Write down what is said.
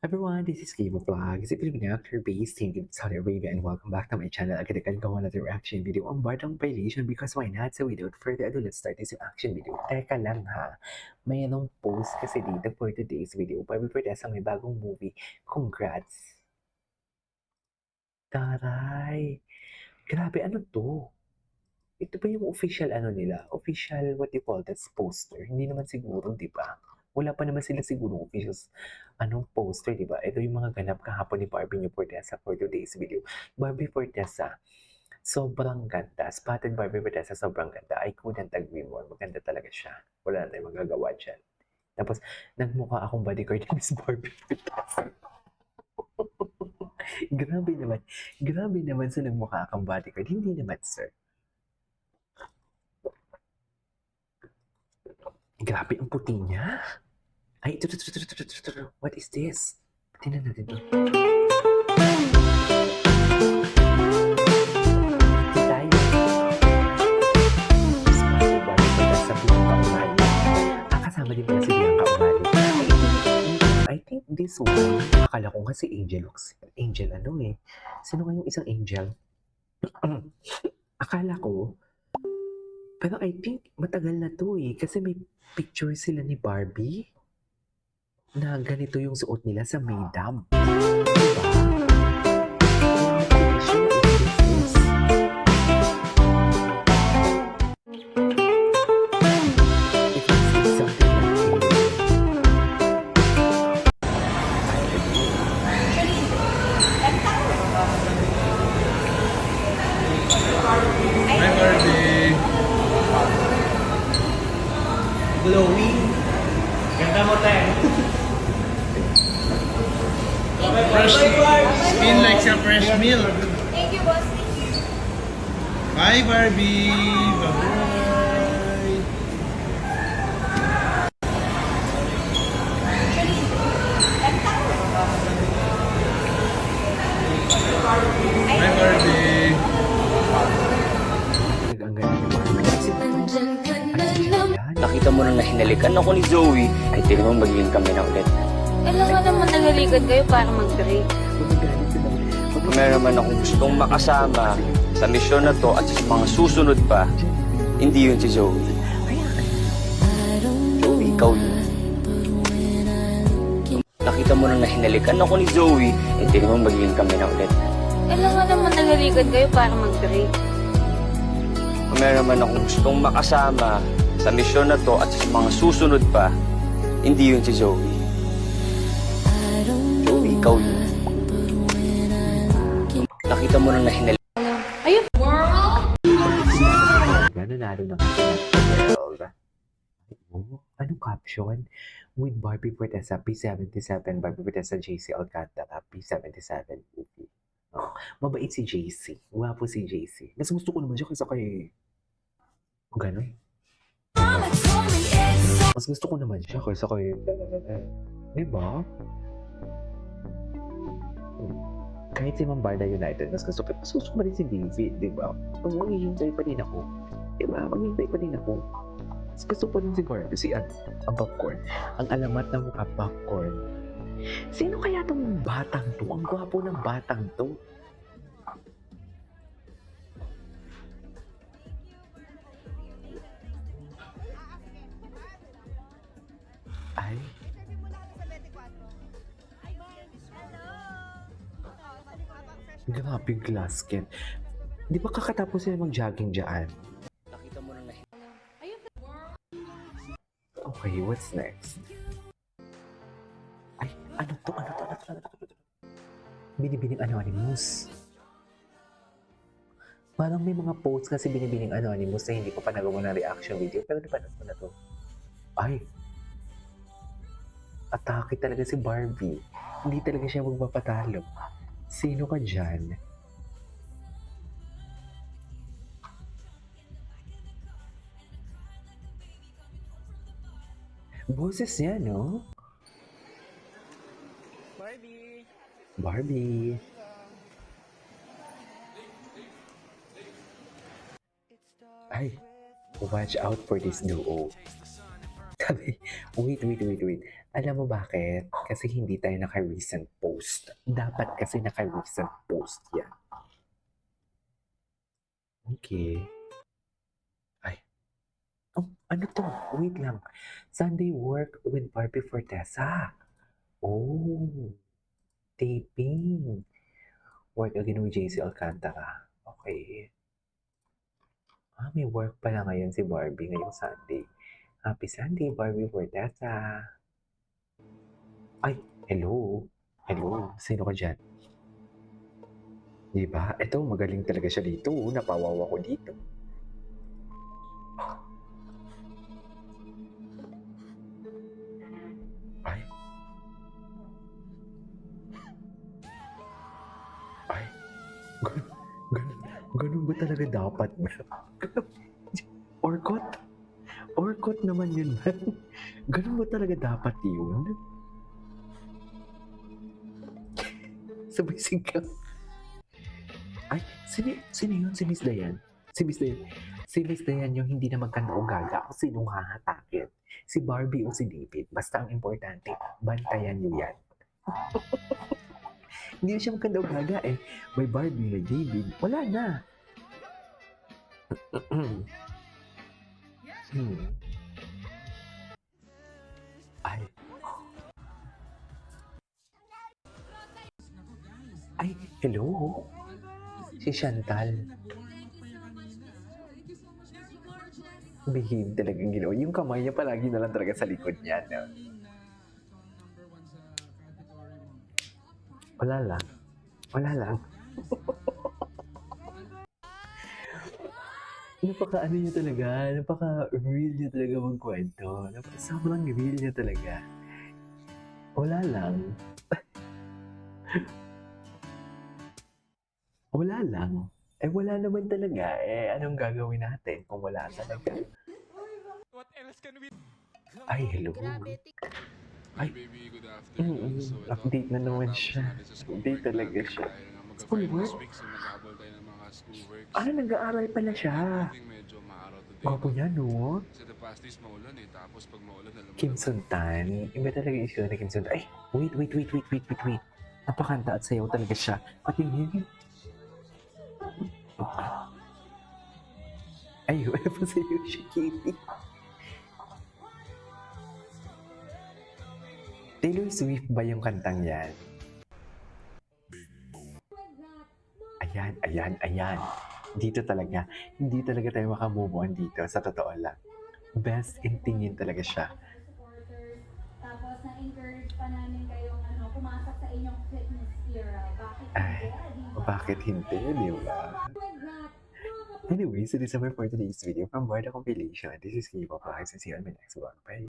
Everyone, this is Game of Vlogs. If you're an actor based in Saudi Arabia and welcome back to my channel. Agad gawa na reaction video ang Bardang Violation because why not? So without further ado, let's start this action video. Teka lang ha, mayroong post kasi dito for today's video. Barbie Fortesa may bagong movie. Congrats! Taray! Grabe, ano to? Ito ba yung official ano nila? Official, what do you call that, poster? Hindi naman siguro, di ba? Wala pa naman sila siguro official poster, di ba? Ito yung mga ganap kahapon ni Barbie New Fortesa for today's video. Barbie Fortesa, sobrang ganda. Spotted Barbie Fortesa, sobrang ganda. I couldn't agree more. Maganda talaga siya. Wala na tayong magagawa dyan. Tapos, nagmukha akong bodyguard ni Miss Barbie Fortesa. Grabe naman. Grabe naman sa nagmukha akong bodyguard. Hindi naman, sir. Grabe ang puti niya. Ay, ito. What is this? Tingnan natin to. Tayo. Spotted Barbie Fortesa sa Bianca Umali. Kasama din pala si Bianca Umali. I think this one, akala ko nga si Angel Lux. Angel ano eh. Sino nga yung isang Angel? Akala ko, pero I think matagal na to eh. Kasi may picture sila ni Barbie na ganito yung suot nila sa Maydam. Diba? Hi, Barbie. Glowing. Ganda mo, te. Fresh skin like sa fresh milk. Thank you, boss. Thank you. Bye, Barbie. Bye-bye. Hi, Barbie. Ang ganda ni Barbie. Nakita mo nang nahinalikan ako ni Zoe, ay tiri mo magiging kami na ulit. Alam mo naman nagalikan kayo para mag-break. Meron naman akong gustong makasama sa misyon na to at sa mga susunod pa, hindi yun si Zoe. Zoe, ikaw yun. Nakita mo nang nahinalikan ako ni Zoe, ay tiri mo magiging kami na ulit. Alam mo naman nagalikan kayo para mag-break. Meron naman akong gustong makasama sa misyon na to at sa mga susunod pa, hindi yun si Zoe. Zoe, ikaw yun. Nakita mo nang nahinalikan. Ayun, world! Nanalo na kasi ng world. Oh, anong caption? With Barbie Fortesa, P77, Barbie Fortesa, JC Alcantara, P77. Oh, mabait si JC. Wapo si JC. Mas gusto ko naman siya kaysa kay... Ganon. Mas gusto ko naman siya kaysa kay... Diba? Kahit si Mambarda United, mas gusto ko pa rin si David, diba? Maghihintay pa din ako. Diba? Maghihintay pa din ako. Mas gusto ko rin si Barbie, ang Popcorn. Ang alamat ng mukha Popcorn. Sino kaya tong batang to? Ang gwapo ng batang to. Ay. Grabe glass skin. Di ba kakatapos sila mag-jogging dyan? Nakita mo nang Okay, what's next? Ay, ano to? Binibining Anonymous. Parang may mga posts kasi binibining Anonymous na hindi ko pa nagawa ng reaction video. Pero napanood ko na to. Ay, atake talaga si Barbie. Hindi talaga siya magpapatalo. Sino ka dyan? Boses niya, no? Barbie. Ay, watch out for this duo. Sabi, wait. Alam mo bakit? Kasi hindi tayo naka-recent post. Dapat kasi naka-recent post yan. Okay. Ay. Oh, ano to? Wait lang. Sunday work with Barbie Fortesa. Oh. Taping. Work again with JC Alcantara. Okay. May work pala ngayon si Barbie ngayong Sunday. Happy Sunday, Barbie Fortesa. Ay, hello. Hello, sino ka dyan? Diba? Ito, magaling talaga siya dito. Napawawa ko dito. Ay. Ay. Ganun ba talaga dapat? Orkot? Orkot naman yun, man. Ganun ba talaga dapat yun? Sabay sigaw. Ay, sino yun? Si Miss Dayan? Si Miss Dayan. Si Miss Dayan yung hindi na magkanda o gaga kung sinong hahatakin. Si Barbie o si David. Basta ang importante, bantayan niyo yan. Hindi na siya magkanda o gaga eh. May Barbie, may David. Wala na. Ay. Ay, hello. Si Chantal. Behave talagang ginawa. Yung kamay niya palagi na lang talaga sa likod niya. No? Wala lang. Wala lang. Napaka-ano niya talaga. Napaka-real niya talaga magkwento. Sobrang real niya talaga. Wala lang. Wala lang. Eh, wala naman talaga. Eh, anong gagawin natin kung wala talaga? What else can we... Ay, hello. Ay, Baby, good afternoon. So, ito, update na naman tapos siya. natin sa school Update work talaga natin. siya. Dahil nga mag-final School work? this week, so nag-abol tayo ng mga school works. Nag-aaral pala siya. I think medyo maaraw today. Gwapo niya, no? Kasi the past days maulan eh. Tapos pag maulan, alam mo Kim naman. Suntan. Iba talaga issue na Kim Suntan. Ay, wait. Napakanta at sayaw talaga siya. Patingin. Ay, wala pa sayaw siya, Kitty. Taylor Swift ba yung kantang yan? Ayan. Dito talaga. Hindi talaga tayo makamove on dito. Sa totoo lang. Best in tingin talaga siya. Supporters. Tapos na-encourage pa namin kayong pumasok sa inyong fitness era. Ay, bakit hindi, di ba? Anyway, so this is my for today's video from Barda Compilation. This is Kipo. I'll see you on my next vlog. Bye!